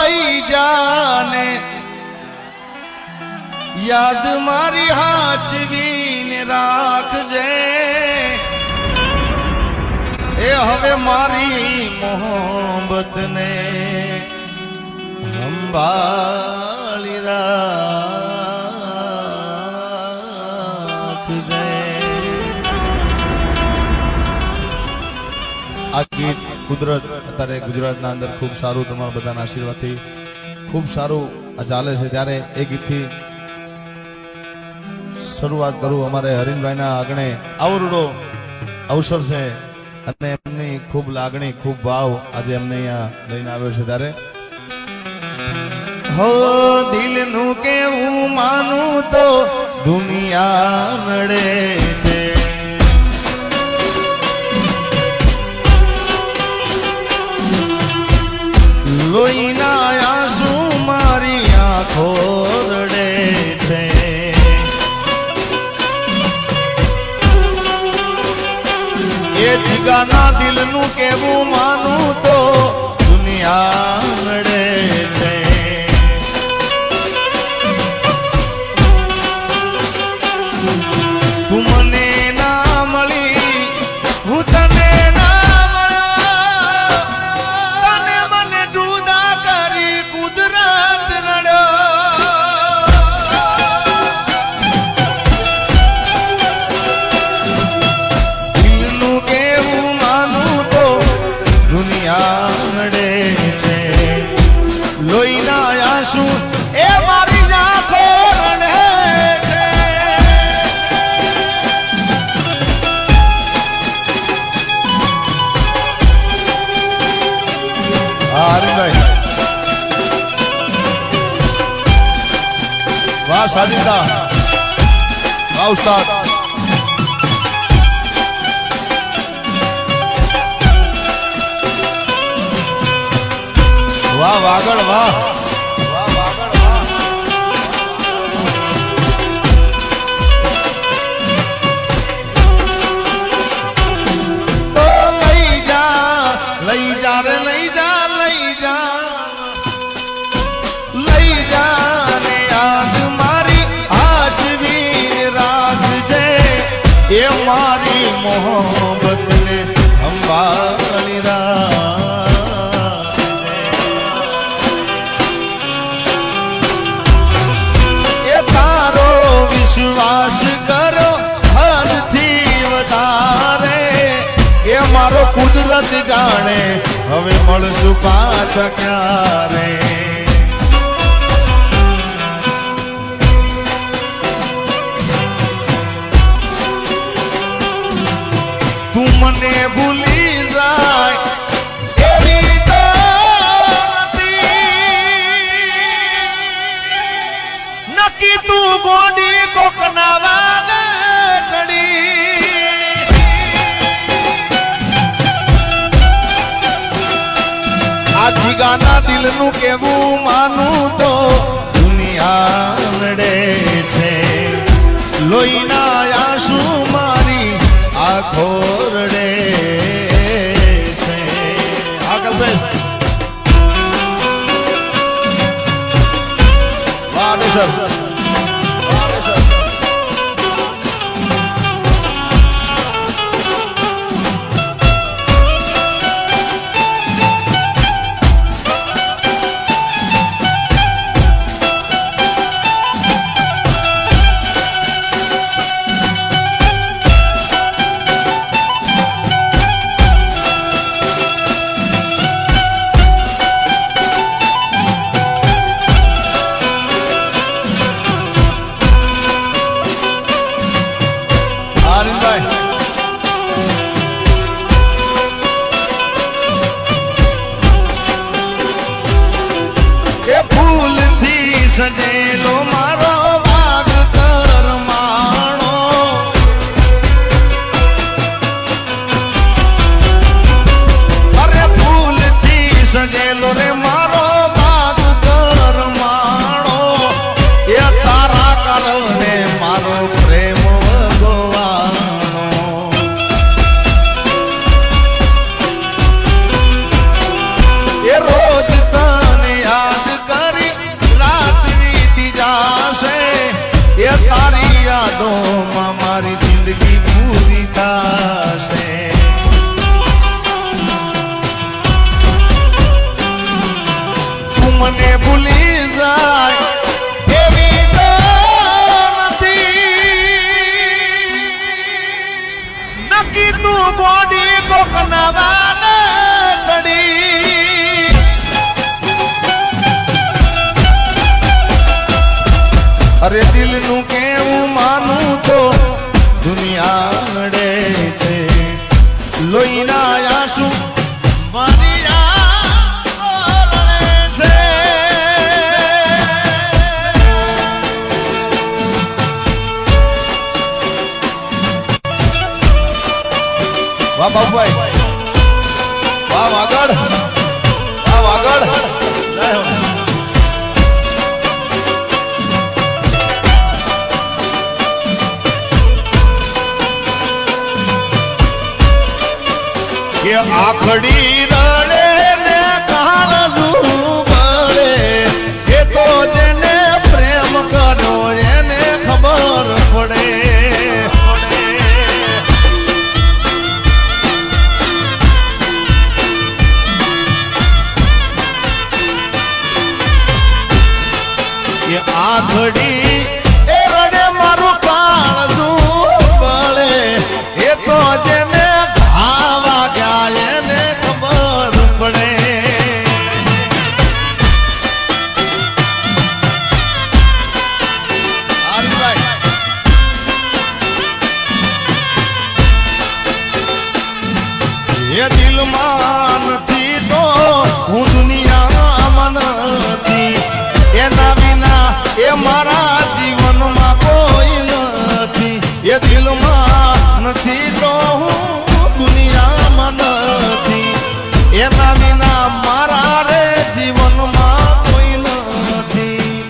લઈ જાને યાદ મારી હાચવીને રાખજે એ હવે મારી મોહબ્બતને સંભાળી રાખજે। આ ગીત કુદરત અત્યારે ગુજરાતના અંદર ખૂબ સારું તમારા બધાના આશીર્વાદથી ખૂબ સારું ચાલે છે ત્યારે એ ગીતથી શરૂઆત કરું। અમારે હરીનભાઈના આંગણે આવરડો અવસર છે અને એમની ખૂબ લાગણી ખૂબ ભાવ આજે એમને અહીંયા લઈને આવ્યો છે ત્યારે હો દિલનું કેવું માનું તો દુનિયા નડે છે લોહીના આંસુ મારી આંખો રડે છે એ જીગાના દિલનું કેવું માનું તો દુનિયા નડે છે તું મને ના મળી હું તને ના મળ્યો તને મને જુદા કરી કુદરત રડ્યો દિલનું કેવું માનું તો દુનિયા નડે છે લોહીના આંસુ એ મારી આંખો રડે છે। હરીભાઈ વાહ સાજિદા વાહ ઉસ્તાદ વાહ વાગડ વાહ વાહ વાગડ વાહ તો લઈ જા રે લઈ જા લઈ જા ને યાદ મારી હાચવી રાખજે એ મારી મોહબ્બતને સંભાળી રાખજે એ તારો વિશ્વાસ કરો હદથી વધારે એ મારો કુદરત જાણે હવે મળશું પાછા ક્યારે તું મને ભૂલી જાય એવી તો નક્કી તું ગોડી કોકના વાગે ચડી આ જીગાના દિલનું કેવું માનું તો દુનિયા નડે છે લોહીના આંસુ મારી આંખો રડે છે। આગળ વાહ સર સજેલો મારો વાગ કરમાણો અરે ફૂલથી સજેલો રે મારો વાગ કરમાણો એ તારા કારણે મારો પ્રેમ ભગવાનો એ રોજ તને યાદ મને ભૂલી જાય એવી તો નથી નક્કી તું બોડી કોકનાવાને ચડી અરે દિલનું કેવું માનું તો દુનિયા નડે છે લોહીના આંસુ મારી રડે છે વાહ બાબુભાઈ વાહ વાગડ વાહ વાગડ કે આખડી રડે ને કાળજુ બળે એ તો જેને પ્રેમ કર્યો એને ખબર પડે કે આખડી એ રડે મારું કાળજુ બળે એ તો જેને એને ખબર પડે એ દિલમાં નથી તો હું દુનિયામાં નથી એના વિના એ મારા જીવનમાં કોઈ નથી એ દિલમાં નથી તો હું દુનિયામાં નથી એના વિના મારા રે જીવનમાં કોઈ નથી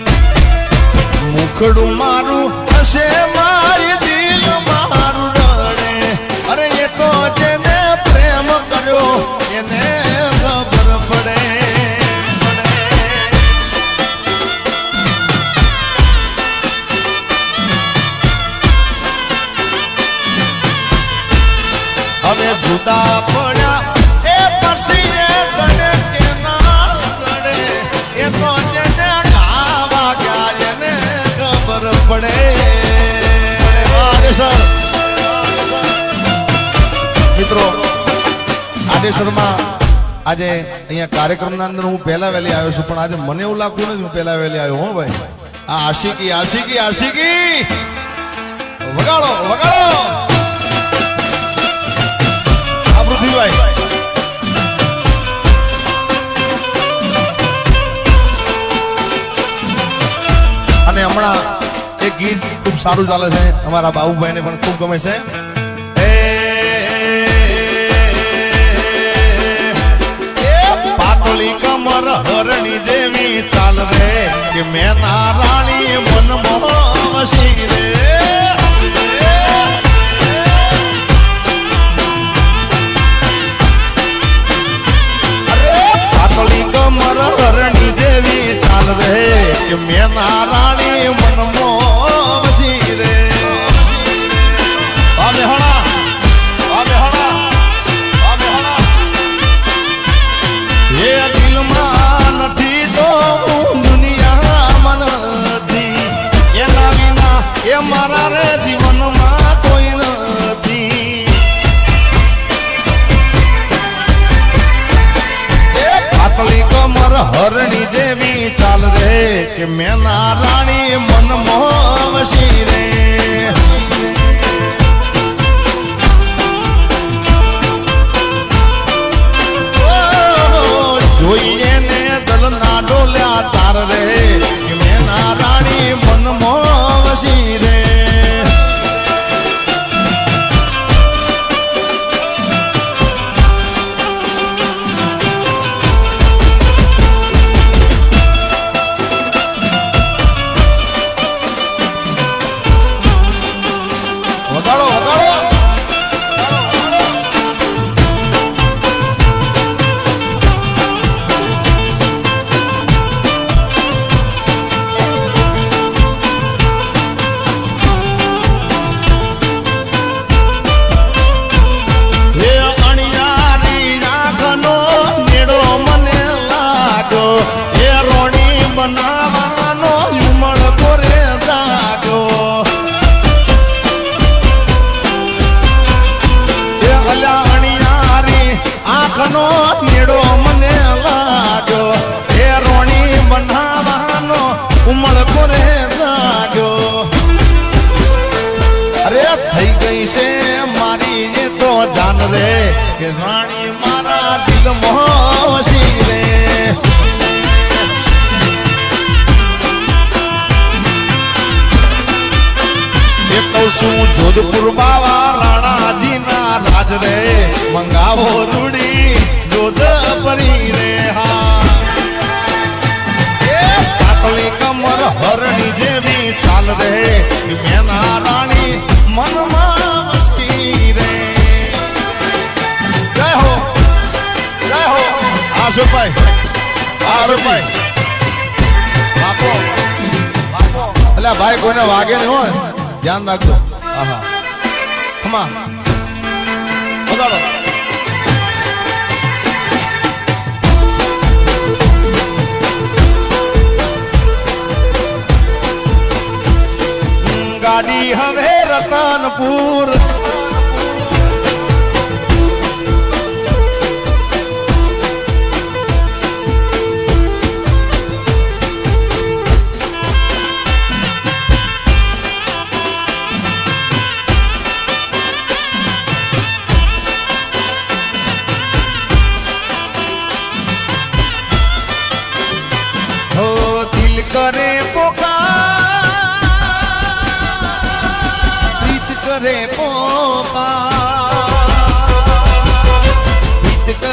મુખડું મારું હશે મારી દિલ મારું રડે અરે એ તો જેને પ્રેમ કર્યો એને ખબર પડે હવે જુદા પડ્યા એ પછી રે તને કેના રડે એ તો જેને ગાવા ગયા એને ખબર પડે મિત્રો આડેસરમાં આજે અહીંયા કાર્યક્રમના અંદર હું પહેલા વહેલી આવ્યો છું પણ આજે મને એવું લાગતું નથી હું પહેલા વહેલી આવ્યો હો ભાઈ આ આશિકી આશિકી આશિકી વગાડો વગાડો પૃથ્વીભાઈ અને હમણાં એક ગીત ખૂબ સારું ચાલે છે અમારા બાબુભાઈને પણ ખૂબ ગમે છે પાતળી કમર હરણી જેવી ચાલ રે કે મેં ના રાણી મન મોહી રે કમર હરણી જેવી ચાલ રે કે મેં ના રાણી મનમો વસી રે આમે હણા એ દિલમાં નથી તો દુનિયામાં નથી એના વિના એ મારા રે જીવનમાં કોઈ નથી પાતળી કમર હરણી જેવી ચાલ રે કે મેં ના રાણી મન મોહી રે જોઈએ ને દલ ના ડોલ્યા તાર રે કે મેં ના રાણી મન મોહી રે વગાડો વગાડો રે કે રાણી મારા દિલમાં સી રે એ કહું છું જોધપુર બાવા રાણાજી ના રાજ રે મંગાવો રૂડી જોધપરી રે હા પાતળી કમર હરણી જેવી ચાલ રે મેના રાણી મનમાં મસ્તી રે જય હો આશુભાઈ બાપો એટલે ભાઈ કોઈને વાગે નહીં હોય ધ્યાન રાખજો આહા ખમા બગાડો ગાડી હવે રતનપુર હો દિલ કરે પોકાર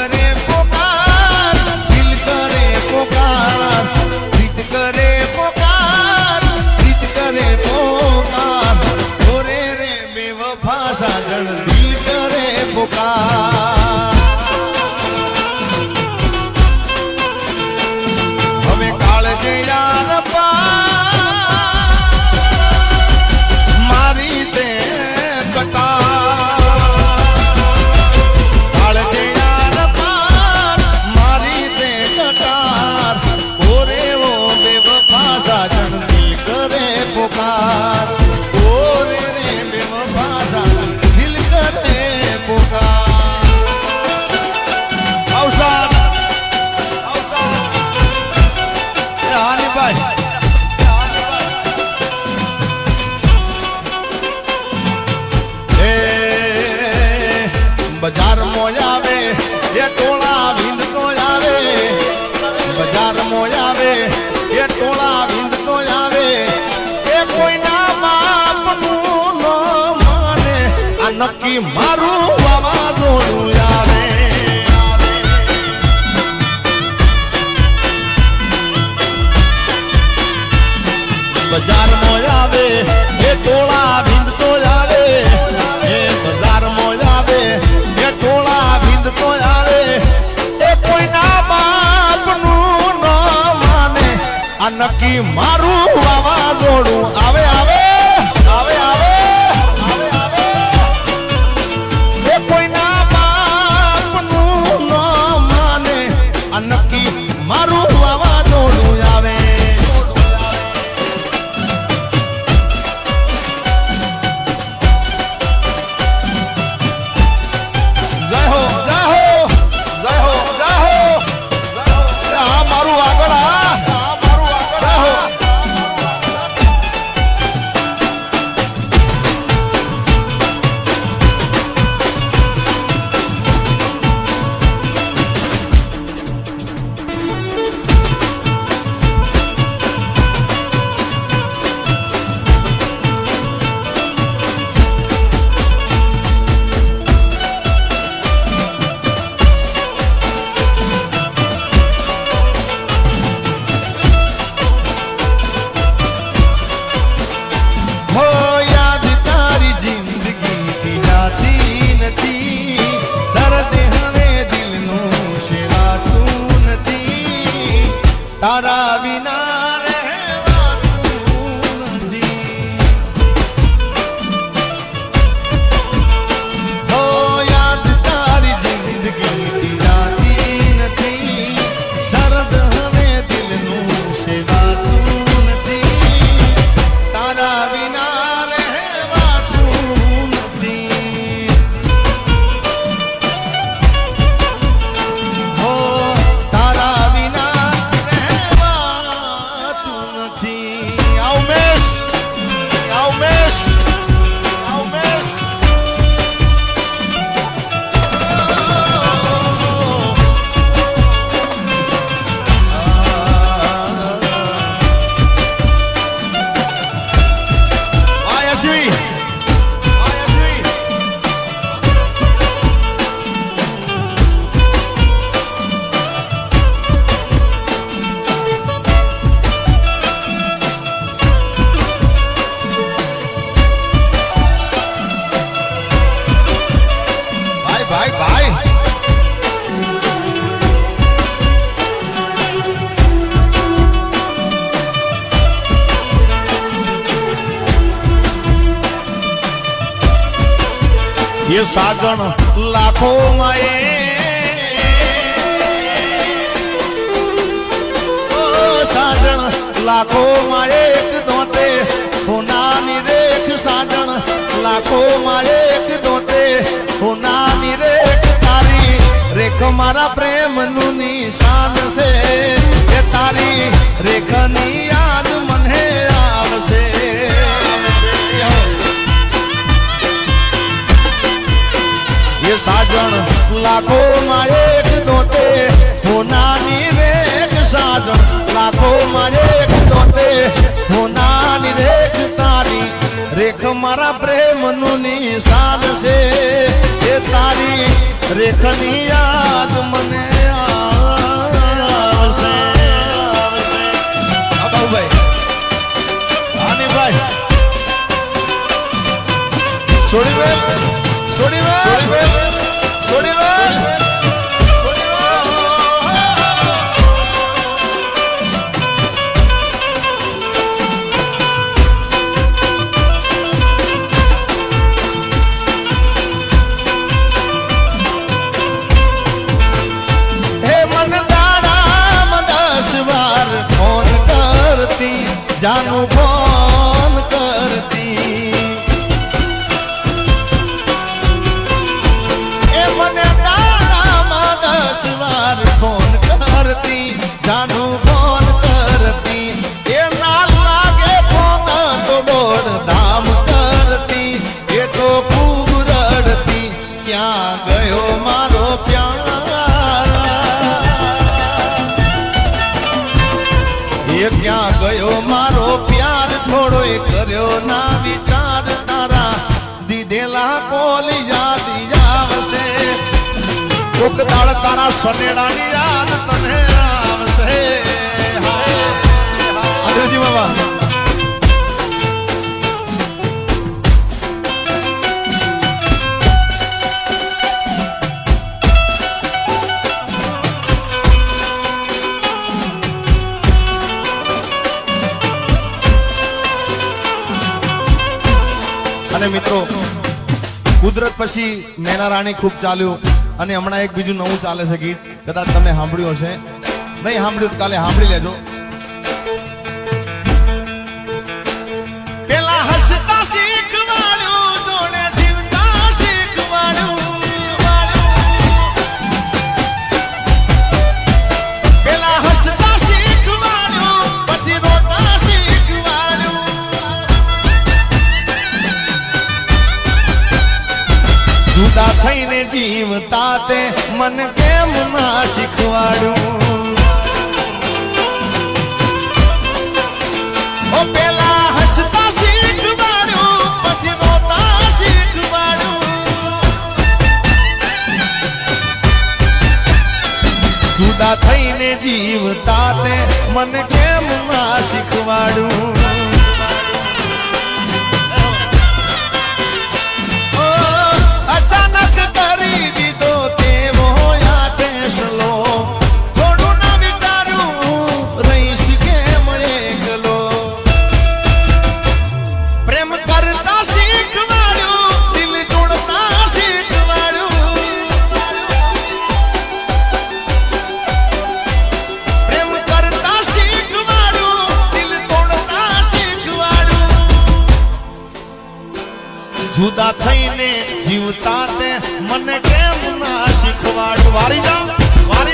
કરે પોકાર દિલ કરે પોકાર પ્રીત કરે પોકાર પ્રીત કરે પોકાર ઓરે રે બેવફા સાજણ દિલ કરે પોકાર હવે કાળજે યાર મારી તે पुकार ओरे रे बेवफा दिल करे पुकार औसाद हानी भाई ए बाजार मोयावे ये टोला विंद तो आवे बाजार मोयावे ये टोला विंद तो आवे કોઈના બાપનું ન માને આ નક્કી મારું વાવાઝોડું આવે બજારમાં આવે એ ટોળા વિંદતો આવે એ બજારમાં આવે એ ટોળા વિંદતો આવે એ કોઈના બાપનું ન માને આ નક્કી મારું વાવાઝોડું આવે આવે આવે આવે આવે આવે એ કોઈના બાપનું ન માને આ નક્કી મારું વાવાઝોડું આવે જય હો જય હો જય હો જય હો આ મારું આગળ તારા વિના રહેવાતું નથી હો યાદ તારી જિંદગી જાતી નથી દર્દ હવે દિલનું સેવાતું નથી તારા વિના રહેવાતું નથી હો તારા વિના ये साजन लाखों माए साजन लाखों माए एक दोते होनानी रेख साजन लाखों माए एक दोते होनानी रेख तारी रेख मारा प्रेम नु निशान से ये तारी रेख नी याद मने आवसे ये साजन लाखों माए एक दोते होनानी रेख साजन लाखों माए एक दोते होनानी रेख तारी रेख मारा प्रेम नु निशान से ये तारी रेख नी याद मने आवसे अबाऊ भाई आनी भाई छोड़ी वे छोड़ी वे छोड़ी वे छोड़ी वे जानू फोन करती ए मने दाना 10 बार फोन करती जानू फोन करती ए ना लागे फोन तो दौड़ धाम करती ये तो खूब रड़ती क्या गयो मारो प्यार ये क्या गयो मारो प्यार थोड़ो कर्यो ना विचार तारा दीदेला कोली यादी आवसे कोक दाड़ तारा सनेड़ा नी याद तने आवसे हाय अंग्रेजी बाबा મિત્રો કુદરત પછી મેના રાણી ખૂબ ચાલ્યું અને હમણાં એક બીજું નવું ચાલે છે ગીત કદાચ તમે સાંભળ્યું હશે નહીં સાંભળ્યું તો કાલે સાંભળી લેજો પેલા હસતા શીખવાડ્યું જોડે જીવતા શીખવાડ્યું પેલા હસતા શીખવાડ્યું પછી રોતા જુદા થઈને જીવતા તે મન કેમ ના શીખવાડું ઓ પેલા હસતા શીખવાડ્યું પછી રોતા શીખવાડ્યું જુદા થઈને જીવતા તે મન કેમ ના શીખવાડું અચાનક કરી દીધો તેવો આ ફેસલો થોડું ના વિચારું રહીશ કેમ એકલો પ્રેમ કરતા શીખવાડ્યું દિલ જોડતા શીખવાડ્યું પ્રેમ કરતા શીખવાડ્યું દિલ તોડતા શીખવાડ્યું જુદા થઈને જીવતા તે મને કેમ ના શીખવાડું વારી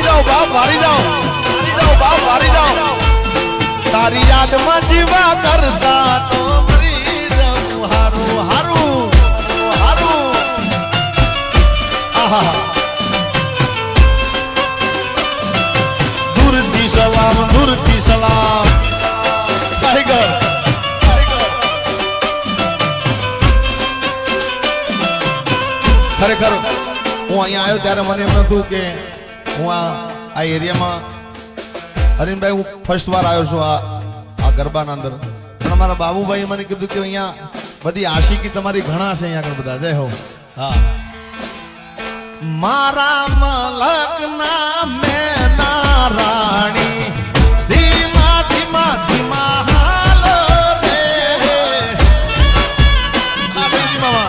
જાઓ બાપ વારી જાઓ બાપ વારી જાઓ તારી યાદમાં જીવા કરતા તો મરી જાઉં હારું હારું હારું આહા દૂરથી સલામ ટાઈગર ખરેખર હું અહીંયા આવ્યો ત્યારે મને એમ નતું કે હું આ એરિયામાં હરીનભાઈ હું ફર્સ્ટ વાર આવ્યો છું આ ગરબાના અંદર પણ અમારા બાબુભાઈ મને કીધું કે અહીંયા બધી આશિકી તમારી ઘણા છે અહીંયા આગળ બધા જય હો હા મારા મલકના મેના રાણી ધીમા ધીમા ધીમા હાલો રે આ બીજી મામા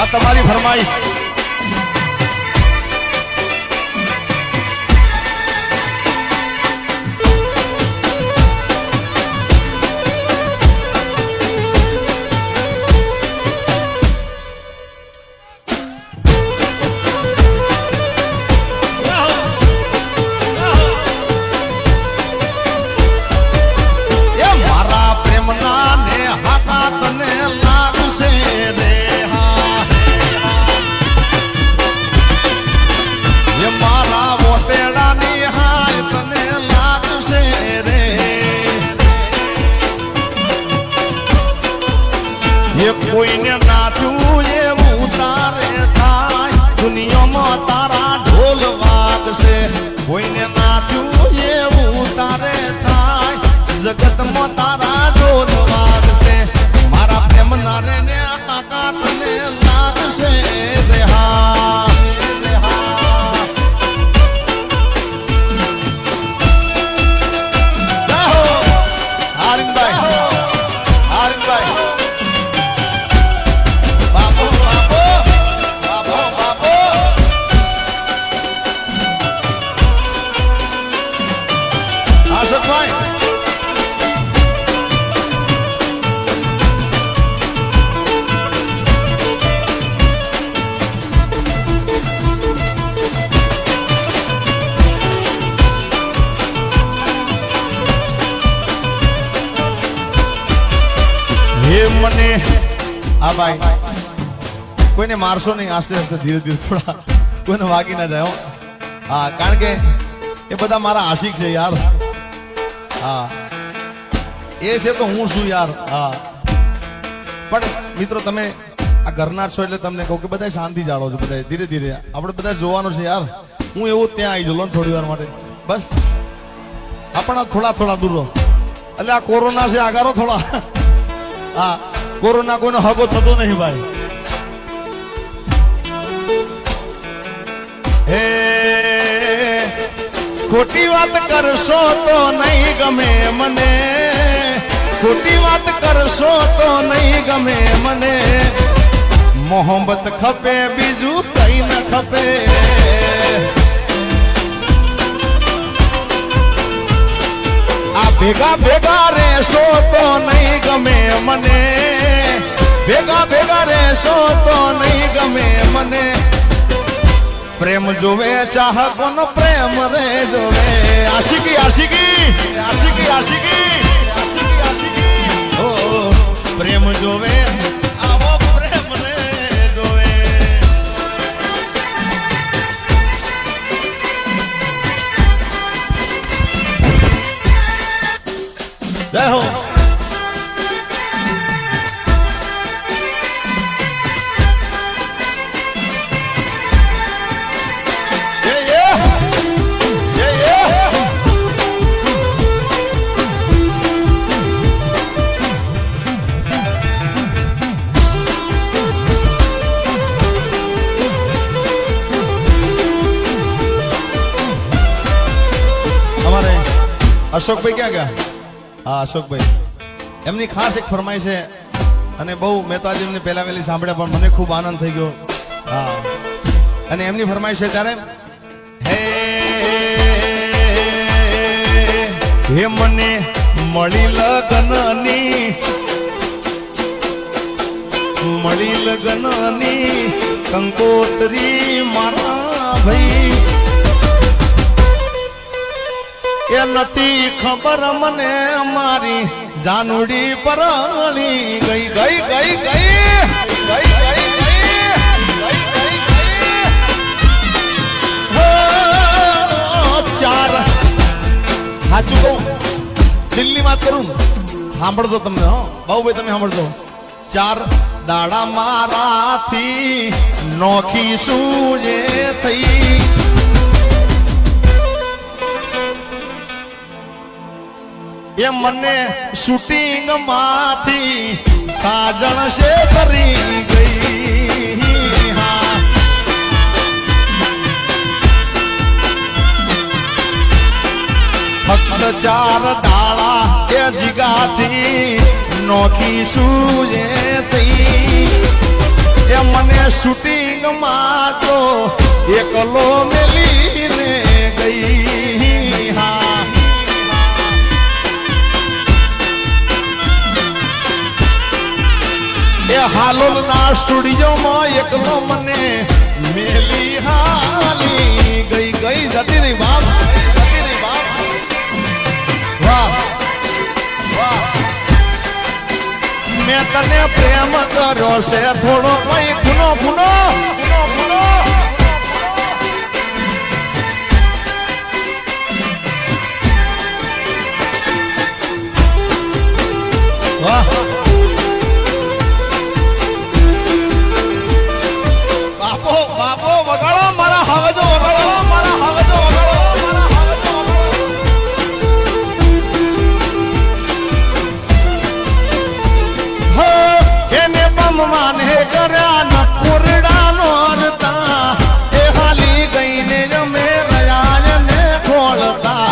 આ તમારી ફરમાઈશ. કોઈને નાચું એવું તારે થાય દુનિયામાં તારા ઢોલ વાગશે. કોઈને નાચું એવું તારે થાય જગતમાં તારા ઢોલ વાગશે. મારા પ્રેમ નારે ને કાકા તને લાગશે રેહા મને આ ભાઈ કોઈને મારશો નહીં. આસ્તે આસ્તે ધીરે ધીરે થોડા કોઈને વાગી ના જાય. હા, કારણ કે એ બધા મારા આશિક છે યાર. હા, એ છે તો હું છું યાર. હા, પણ મિત્રો તમે આ ઘરના છો એટલે તમને કહું કે બધા શાંતિ જાળો છો. બધા ધીરે ધીરે આપણે બધા જોવાનું છે યાર. હું એવું ત્યાં આવી જલો થોડી વાર માટે બસ. આપણા થોડા થોડા દૂર રહો. એટલે આ કોરોના છે આગારો થોડા. હા, કોરોના કોઈનો હગો થતો નહીં ભાઈ. હે ખોટી વાત કરશો તો નહીં ગમે મને. ખોટી વાત કરશો તો નહીં ગમે મને. મોહબ્બત ખપે બીજું કઈ ન ખપે. આ ભેગા ભેગા રહેશો તો નહીં ગમે મને. ભેગા ભેગા રહેશો તો નહીં ગમે મને. પ્રેમ જોવે ચાહકોનો પ્રેમ રે જોવે. આશિકી આશિકી આશિકી આશિકી આશિકી આશિકી ઓ પ્રેમ જોવે આવો પ્રેમ રે જોવે. જય હો. અશોકભાઈ ક્યાં ગયા? હા, અશોકભાઈ એમની ખાસ એક ફરમાઈ છે અને બહુ મેં તો આજે એમને પહેલા વહેલી સાંભળ્યા પણ મને ખૂબ આનંદ થઈ ગયો. હા, અને એમની ફરમાઈ છે ત્યારે હે હે મને મળી લગનની કંકોત્રી મારા ભાઈ. એ નથી ખબર મને મારી જાનુડી પરણી ગઈ ગઈ ગઈ ગઈ ગઈ ગઈ ચાર. સાચું કહું, દિલ્હી વાત કરું સાંભળતો તમને. બાબુભાઈ તમે સાંભળજો. 4 દાડા મારાથી નોખી શું જે થઈ. એ મને શૂટિંગ માંથી સાજણ છે કરી ગઈ. હા, ફક્ત 4 દાડા એ જીગાથી નોખી સૂજે થઈ. એ મને શૂટિંગ માં તો એકલો મેલીને ગઈ હા એ હાલોલ ના સ્ટુડિયો માં એકલો મને મેલી હાલી ગઈ ગઈ જતી રહી બાપ જતી રહી બાપ વાહ વાહ મેં તને પ્રેમ કર્યો છે થોડો કઈ ખૂનો ખૂનો ખૂનો ખૂનો વાહ બાપો બાપો વગાડો મારા હાવજો વગાડો મારા હાવજો વગાડો મારા હાવજો હો એને બમ માને કર્યા ન કોરડા નો અડતા એ હાલી ગઈને જમે રહ્યા ને ખોળતા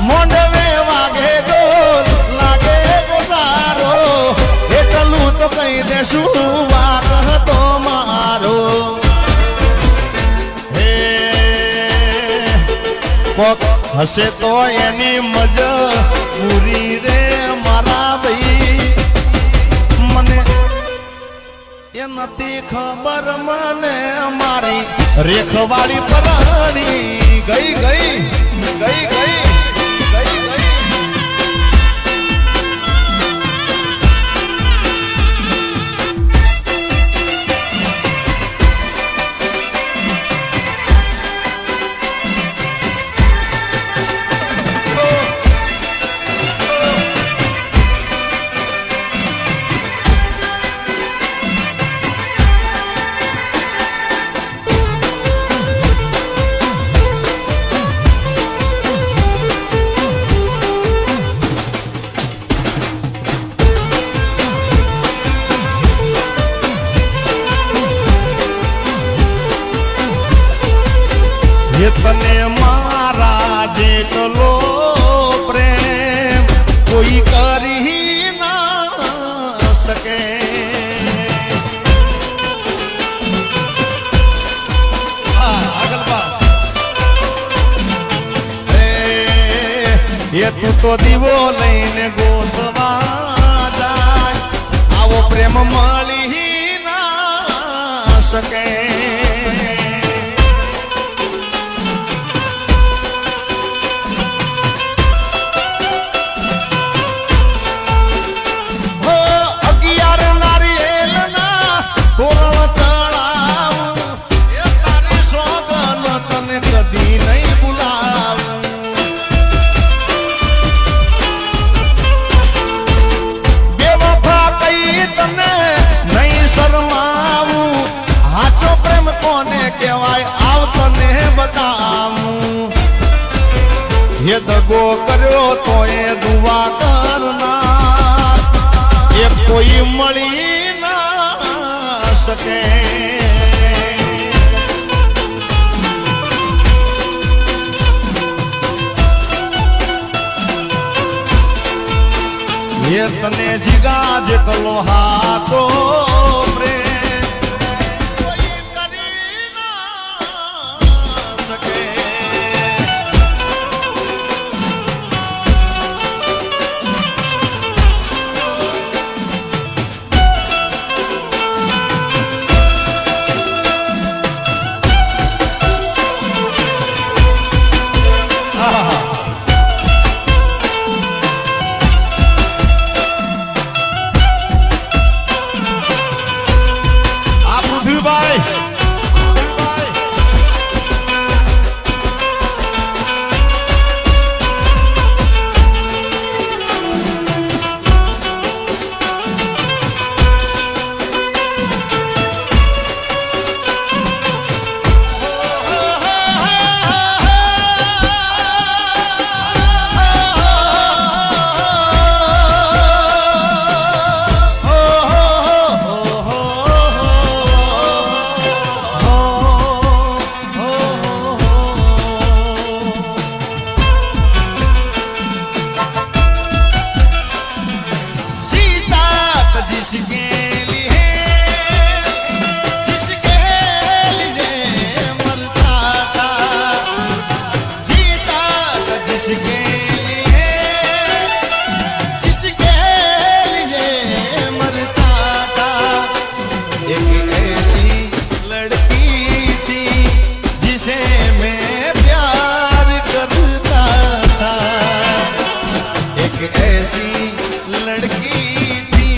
મોંડવે વાગે ગોલ લાગે ગોસારો એટલું તો કહી દેશું વાત હતો મારો હે કોક હશે તો એની મજબૂરી રે મારા ભાઈ મને એ નથી ખબર મને મારી રેખવાળી પરાણી ગઈ ગઈ ગઈ ગઈ ગઈ ગઈ તને મારા જેટલો પ્રેમ કોઈ કરી ના શકે એ તું તો દીવો લઈને ગોતવા જાય આવો પ્રેમ મળી ના શકે ये दगो कर्यो तो ये दुआ करना ये कोई मળી ना सके ये तने जीगा जेटलो हाथो प्रेम कोई કરી ના શકે एक ऐसी लड़की थी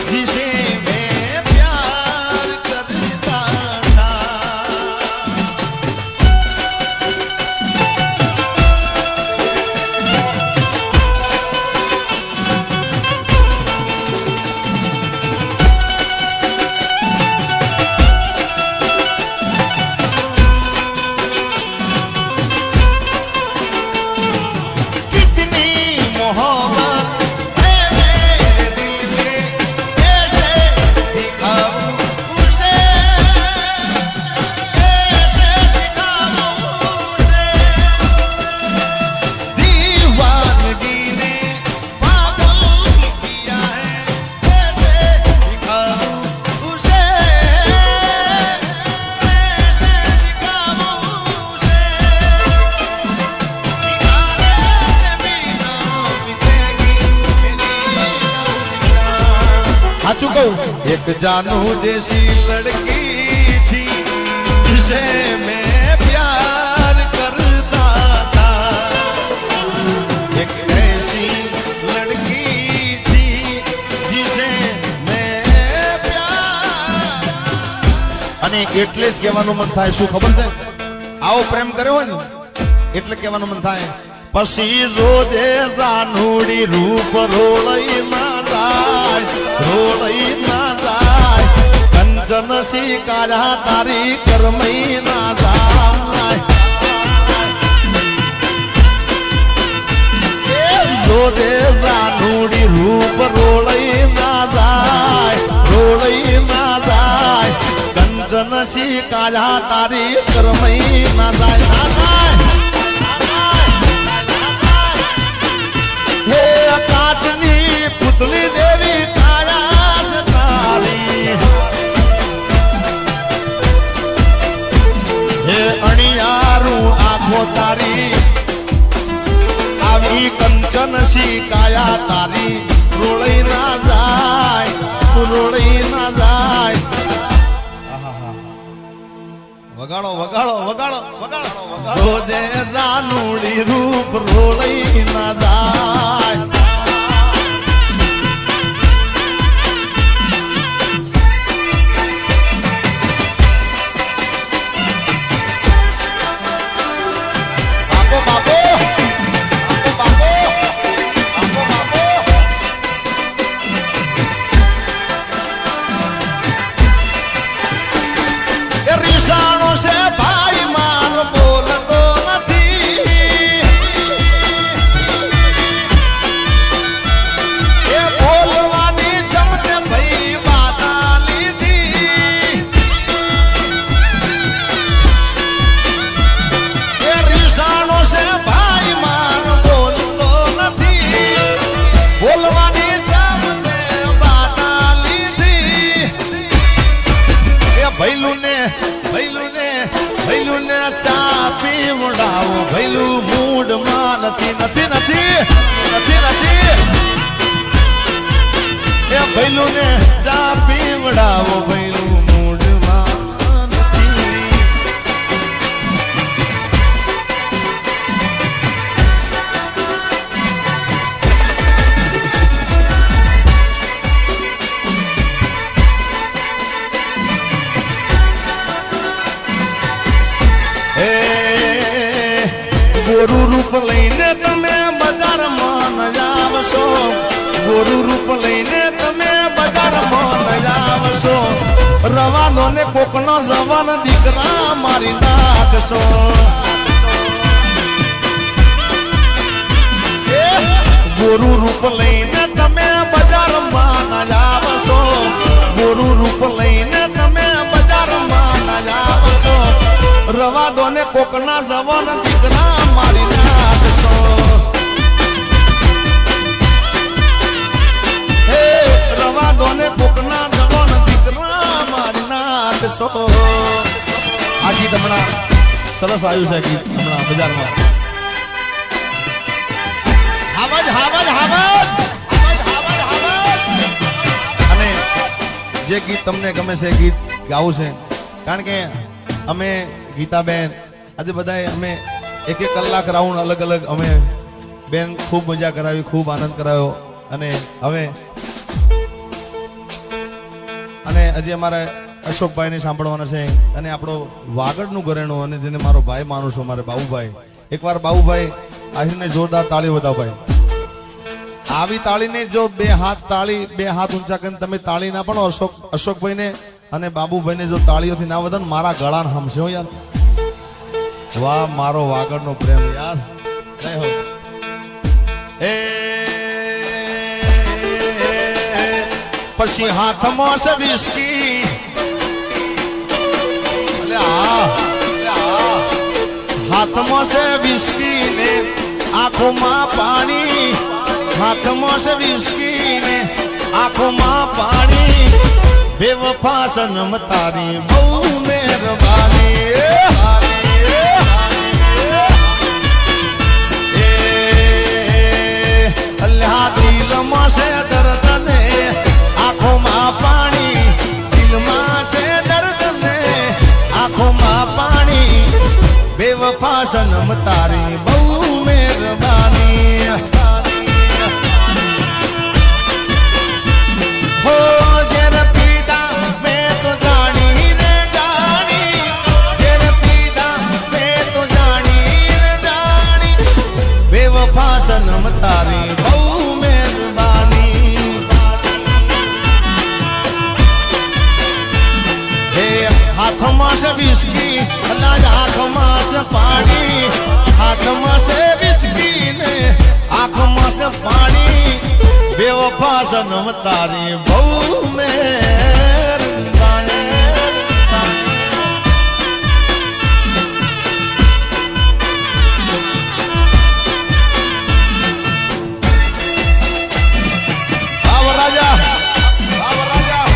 जिसे मैं प्यार करता था। एक जानू जैसी लड़की थी जिसे मैं प्यार करता था। एक ऐसी लड़की थी जिसे मैं प्यार અને એટલે જ કહેવાનું મન થાય શું ખબર છે આવો પ્રેમ કર્યો હોય ને એટલે કહેવાનું મન થાય પછી રોજે જાનુડી રૂપ રોળઈ ના જાય કંચન સી કાળા તારી કરમઈ ના જાય રોજે જાનુડી રૂપ રોળઈ ના જાય કંચન સી કાળા તારી કરમઈ ના જાય હે કાચની પુતળી દેવી કાળા તારી હે અણિયારું આંખો તારી આવી કંચન સી કાયા તારી રોળઈ ના જાય વગાડો વગાડો વગાડો વગાડો રોજે જાનુડી રૂપ રોળઈ ના જાય ભૈલું મૂડમાં નથી એ ભૈલું ને ચા પીવડાવો ભૈલું મૂડમાં નથી ગોરું રૂપ લઈને તમે બજારમાં ન આવશો ગોરું રૂપ લઈને તમે બજારમાં ન આવશો રવાનો ને કોકનો જવાન દીકરા મારી નાખશો ગોરું રૂપ લઈને તમે બજારમાં ન આવશો ગોરું રૂપ લઈને તમે બજારમાં ન આવશો રવા દો ને કોકના જવાન દીકરા મારી નાખશો હે રવા દો ને કોકના જવાન દીકરા મારી નાખશો આ ગીત હમણાં સરસ આવ્યું છે ગીત હમણાં બજારમાં અને જે ગીત તમને ગમે છે ગીત ગાવું છે કારણ કે અમે ગીતાબેન આજે બધાએ અમે એક કલાક રાઉન્ડ અલગ અલગ અમે બેન ખૂબ મજા કરાવી, ખૂબ આનંદ કરાવ્યો. અને હવે હજી અમારે અશોકભાઈ ને સાંભળવાના છે અને આપણો વાગડનું ઘરેણું અને જેને મારો ભાઈ માનું છું, મારે બાબુભાઈ. એકવાર બાબુભાઈ આહિરને જોરદાર તાળી બતાવો ભાઈ. આવી તાળીને જો બે હાથ ઊંચા કરીને તમે તાળી ના પણ અશોકભાઈને અને બાબુભાઈને જો તાળીઓથી ના વધન મારા ગળાને હમશો યાર. વાહ મારો વાગડનો પ્રેમ યાર. જય હો. પછી હાથમાં છે વિસ્કી, હાથમાં છે વિસ્કી ને આંખોમાં પાણી, હાથમાં છે વિસ્કી ને આંખોમાં પાણી. બેવફા સનમ તારી બહુ મહેરબાની. અલ્લાહ દિલમાં છે દર્દ ને આંખોમાં પાણી, દિલમાં છે દર્દ ને આંખોમાં પાણી. બેવફા સનમ તારી બહુ મહેરબાની. હો જેર પીડા મેં તો જાણી રે જાણી, જેર પીડા મેં તો જાણી રે જાણી. બેવફા સનમ તારી બહુ મહેરબાની. હે હાથમાં છે વિસ્કી, આંખમાં છે પાણી, હાથમાં છે વિસ્કી ને આંખમાં છે પાણી. બેવફા સનમ તારી બહુ મહેરબાની. આવો રાજા, આવો રાજા.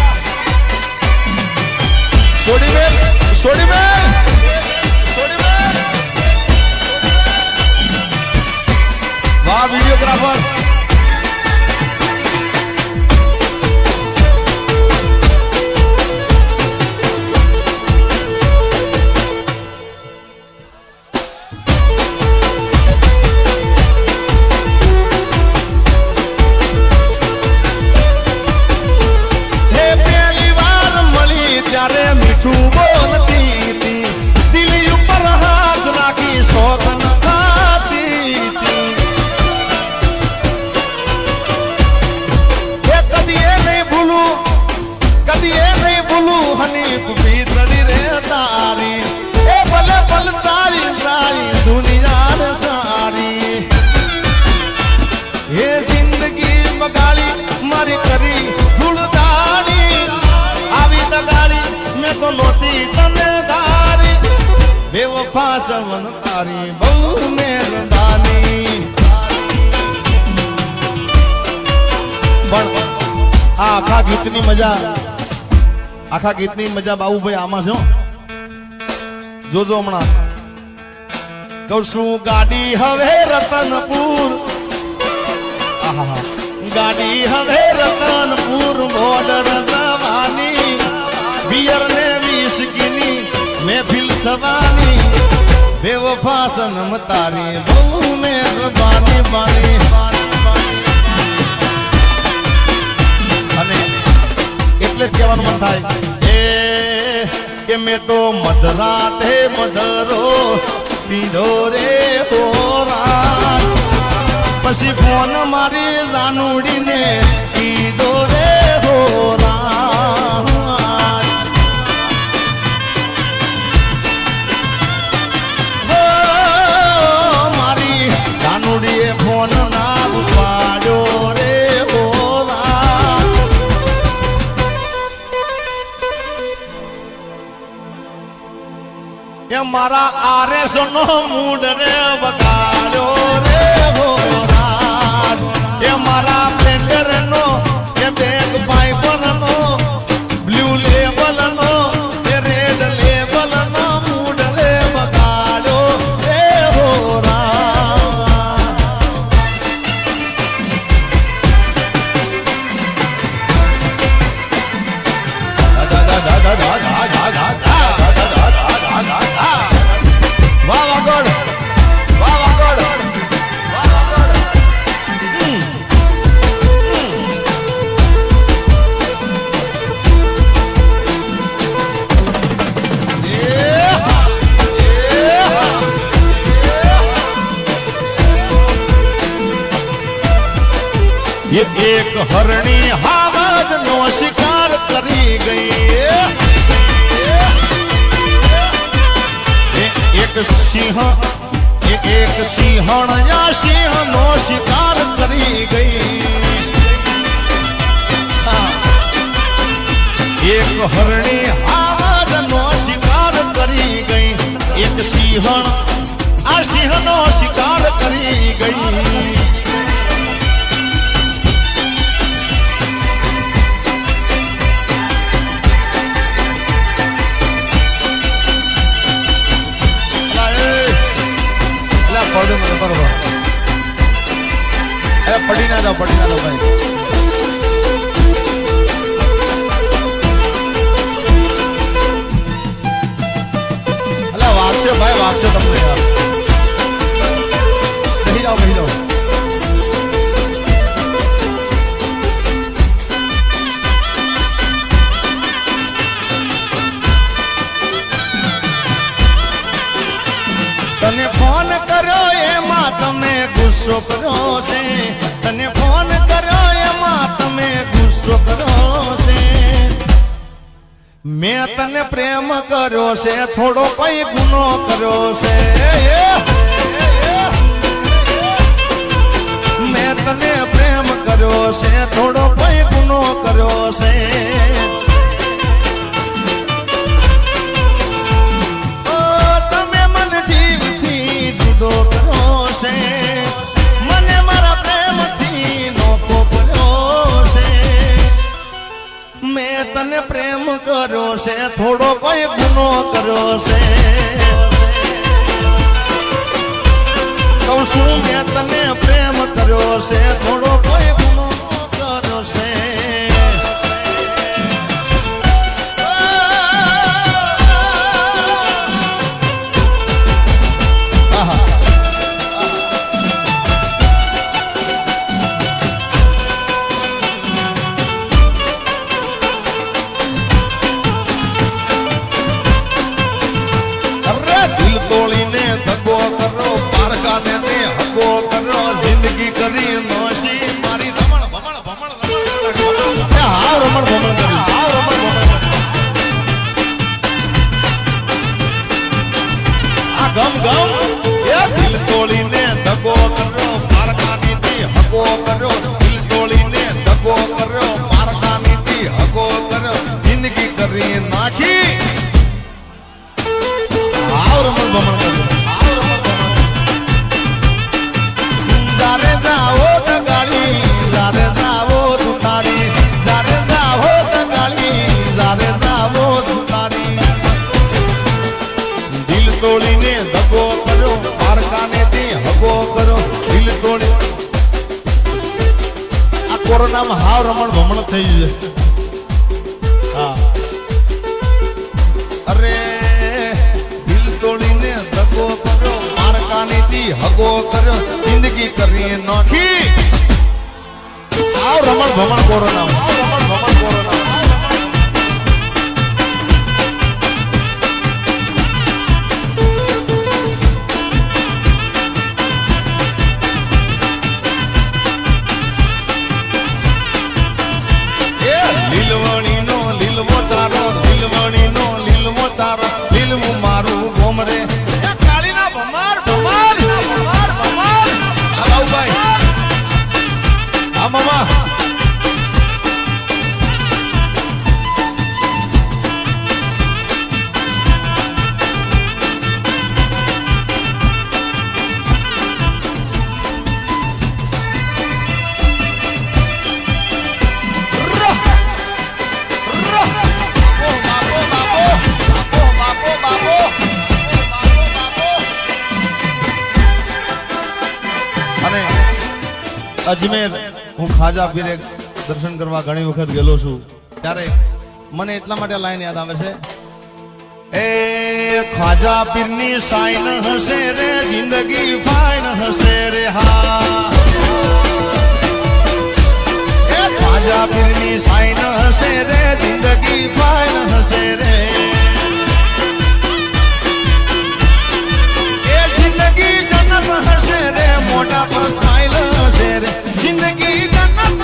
છોડી બેન, છોડી બેન. વાહ વિડીયોગ્રાફર. પહેલી વાર મળી ત્યારે મીઠું બોલતી હતી, દિલ ઉપર હાથ રાખી શોખ ન ખાતી હતી. કદી એ નહીં ભૂલું હની પીતળી રે તારી. એ ભલે ભલ તારી સારી દુનિયા સારી. એ જિંદગી બગાડી મારી કરી ધૂળદારી, આવી દગાડી મેં તો નહોતી તને ધારી. બેવફા સવન તારી બહુ મહેરબાની. પણ આખા ગીતની મજા બાબુભાઈ આમાં છે. જોજો હમણાં કહું છું ગાડી હવે રતનપુર, ગાડી હવે રતનપુર બોર્ડર જવાની. બિયર ને વિસ્કીની મહેફિલ થવાની. બેવફા સનમ તારી બહુ મહેરબાની બાની. અને એટલે જ કહેવાનું મન થાય કે મેં તો મધરાતે મધરો પીધો રે હોરા. પછી ફોન મારી જાનુડીને કીધો રે હોરા. મારી જાનુડીએ ફોન ના ઉપાડ્યો રે હોરા. એ મારા આરએસ નો મૂડ રે બગાડ્યો રે હોરા. એ મારા પ્લેન્ડર નો, એ બેગ પાઇપર નો, બ્લુ લેવલ નો, એ રેડ લેવલ નો મૂડ રે બગાડ્યો રે હોરા. વાહ વાગડ, વાહ વાહ. એક હરણી હાવજ નો શિકાર કરી ગઈ, એક સિંહ એક સિંહણ યા સિંહ નો શિકાર કરી ગઈ, એક હરણી હાવજ નો શિકાર કરી ગઈ, એક સિંહણ આ સિંહ નો શિકાર કરી ગઈ. પડી ના જાઓ ભાઈ. અલા વાગશે ભાઈ, વાગશે તમને યાર. કહી જાઓ. તને ફોન કર્યો એમાં તમે ગુસ્સો કર્યો છે, તને ફોન કર્યો એમાં તમે ગુસ્સો કર્યો છે. મેં તને પ્રેમ કર્યો છે, થોડો કઈ ગુનો કર્યો છે. મેં તને પ્રેમ કર્યો છે, થોડો કઈ ગુનો કર્યો છે. મને મારા પ્રેમથી નોખો કર્યો છે. મેં તને પ્રેમ કર્યો છે, થોડો કોઈ ગુનો કર્યો છે. કહું છું મેં તને પ્રેમ કર્યો છે, થોડો કોઈ ગુનો કર્યો છે. દિલ તોડીને ધગો કરો, પારકાને ને હગો કરો, જિંદગી કરી નોશી મારી રમણ ભમણ રમણ કરી આ ગમ એ દિલ તોડીને ધગો કરો, પારકાની થી હગો કરો, દિલ તોડીને ધગો કરો, પારકાની થી હગો કરો, જિંદગી કરી નાખી. જારે જાઓ તગાળી, જારે જાઓ તુતારી, જારે જાઓ તગાળી, જારે જાઓ તુતારી. દિલ તોડીને ધગો કરો, પારકાને થી હગો કરો, દિલ તોડી. આ કોરોનામાં હાવ રમણ ભમણ થઈ જાય. હા અરે તોડીને ધગો કર્યો, પારકાની થી હગો કર્યો, જિંદગી કરી નાખી. આવ રમણ ભમણ કોરોના. લીલવણી નો લીલવો તારો, લીલવણી નો લીલવો તારો, લીલવું મારું ગોમરે. કાળીના ભમાર ભમાર ભમાર ભમાર. આવ ભાઈ આ મામા અજમેર હું ખાજા પીરે દર્શન કરવા ઘણી વખત ગયેલો છું, ત્યારે મને એટલા માટે લાઈન યાદ આવે છે. એ ખાજા પીરની સાઈન હશે રે, જિંદગી ફાઈન હશે રે. હા એ ખાજા પીરની સાઈન હશે રે, જિંદગી ફાઈન હશે રે. એ જિંદગી જન્નત હશે રે, મોટા પર સ્માઈલ હશે રે. જિંદગી જન્નત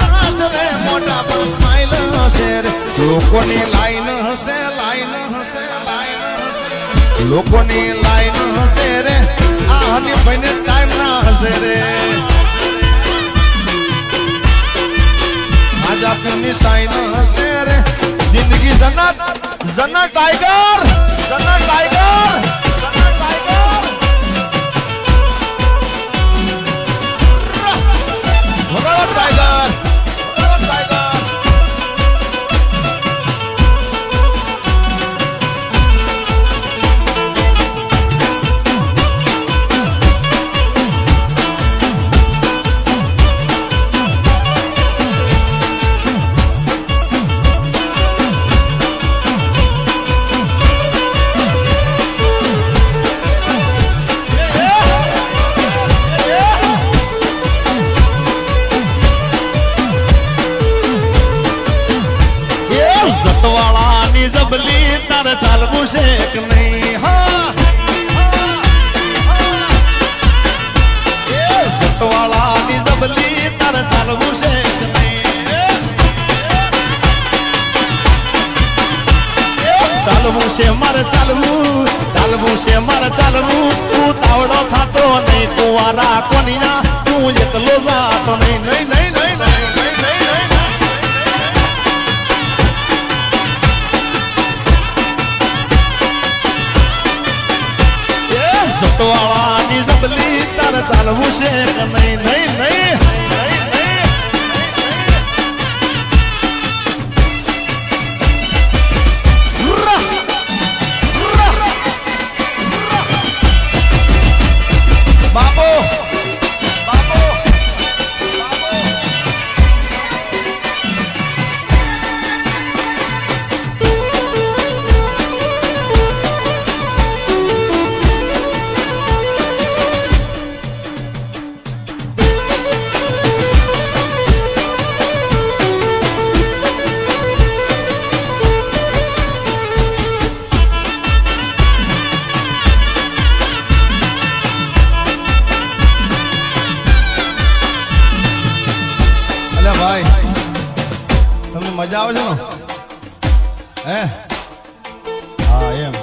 હશે રે લોકોની લાઈન હશે લાઈન હશે લાઈન હશે લોકોની લાઈન હશે રે આ હનીભાઈને ટાઈમ ના હશે રે આજ આપની સાઈન હશે રે જિંદગી જન્નત જન્નત ટાઈગર જન્નત ટાઈગર જન્નત ટાઈગર વગાડો ટાઈગર વગાડો ટાઈગર જતવાળાની જબલી તારે ચાલવું છે કે નહીં હા જતવાળાની જબલી તારે ચાલવું છે કે નહીં ચાલવું છે મારે ચાલવું ચાલવું છે મારે ચાલવું તું તાવડો થાતો નહીં તું વારા કોનિયા તું એકલો જાતો નહીં નહીં નહીં નહીં સતવાળાની જબલી તારે ચાલવું છે કે નહીં નહીં નહીં બાબો બાબો ભાઈ તમને મજા આવે છે ને હે હા એમ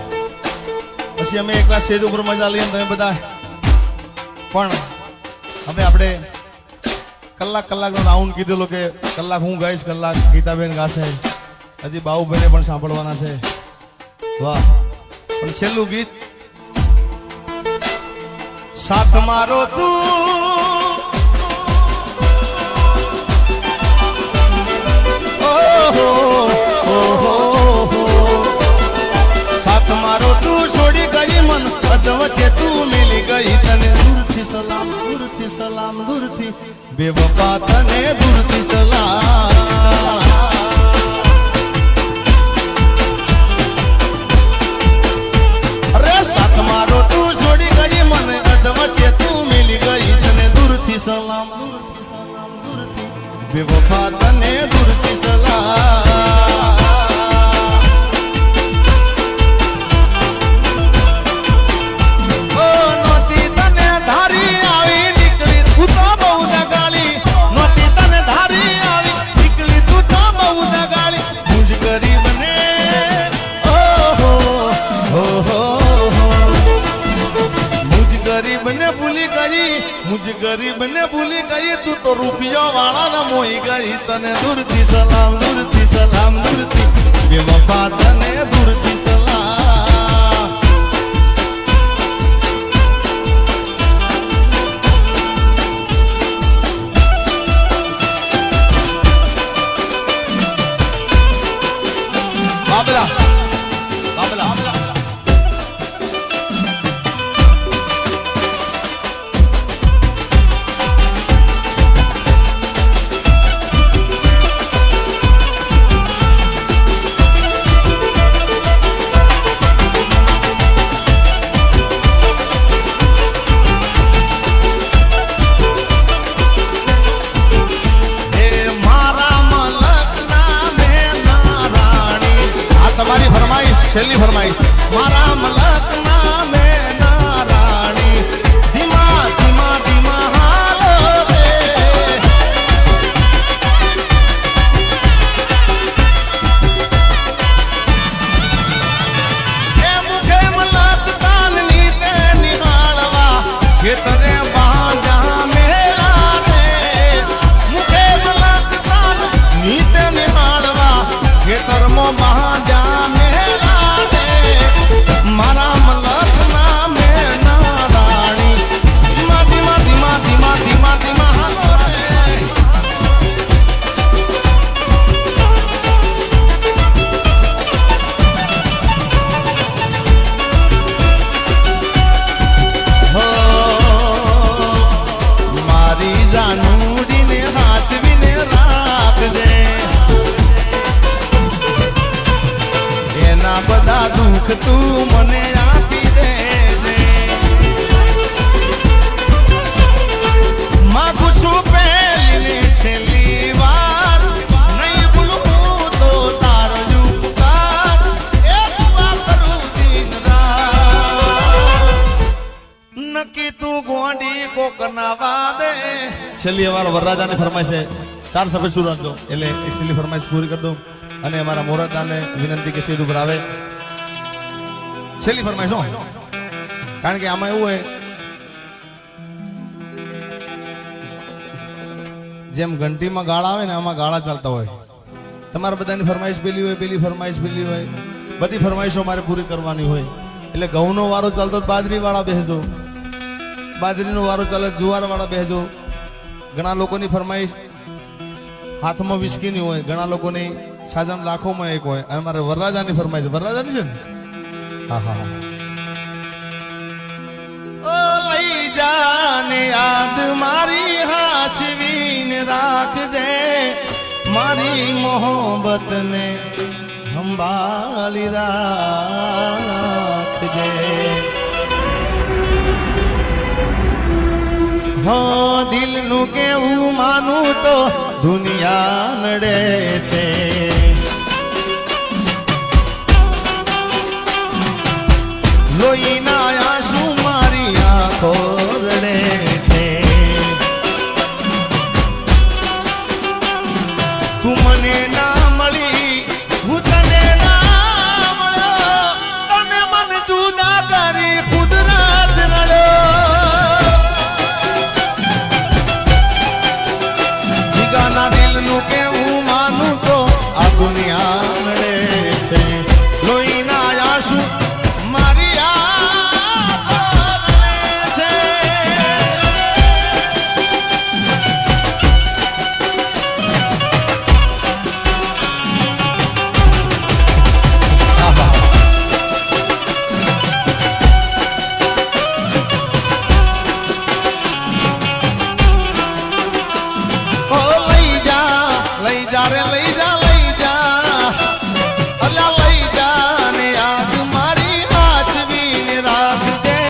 પછી અમે એકલા સ્ટેજ ઉપર મજા લઈએ તમે બધા પણ હવે આપણે કલાક નો રાઉન્ડ કીધેલો કે કલાક હું ગાઈશ કલાક ગીતાબેન ગાશે હજી બાહુભાઈને પણ સાંભળવાના છે વાહ પણ છેલ્લું ગીત સાથ મારો તું સાથ મારો તું છોડી ગઈ મન અધવચ્ચે તું મિલી ગઈ તને દૂરથી સલામ દૂરથી સલામ દૂરથી બેવફા તને દૂરથી સલામ અરે સાથ મારો તું છોડી ગઈ મન અધવચ્ચે તું મિલી ગઈ તને દૂરથી સલામ દૂરથી સલામ દૂરથી બેવફા તને દૂરથી સલામ મુझ गरीब ने भूली गई तू तो रुपया वाला न मोई गई तने दूरથી सलाम दूरથી सलाम दूरથી बेवफा तने दूरથી सलाम बाबला बाबला છેલ્લી ફરમાઈશ મારા મલક ના મે નારાણી ધીમા ધીમા ધીમા હાલો રે છેલ્લી અમારા વરરાજાની ફરમાઈશ છે 4 સફેદ સૂર રાખજો એટલે એક છેલ્લી ફરમાઈશ પૂરી કરી દઉં અને અમારા મોરાદાને વિનંતી કે સ્ટેજ ઉપર આવે છેલ્લી ફરમાઈશ હો કારણ કે આમાં એવું હોય જેમ ઘંટીમાં ગાળા આવે ને આમાં ગાળા ચાલતા હોય તમારા બધાની ફરમાઈશ પેલી હોય પેલી ફરમાઈશ પેલી હોય બધી ફરમાઈશો મારે પૂરી કરવાની હોય એટલે ઘઉંનો વારો ચાલતો બાજરી વાળા બેસજો બાજરીનો વારો ચાલે જુવાર વાળા બેસજો ઘણા લોકોની ફરમાઈશ હાથમાં વિસ્કીની હોય ઘણા લોકોની સાજાન લાખોમાં એક હોય અને મારે વરરાજાની ફરમાઈશ વરરાજાની છે ને હા હા ઓ લઈ જાને યાદ મારી હાચવીને રાખજે મારી મોહબ્બતને સંભાળી રાખજે હો દિલનું કેવું માનું તો દુનિયા નડે છે લોહીના આંસુ મારી આંખો રડે છે તું મને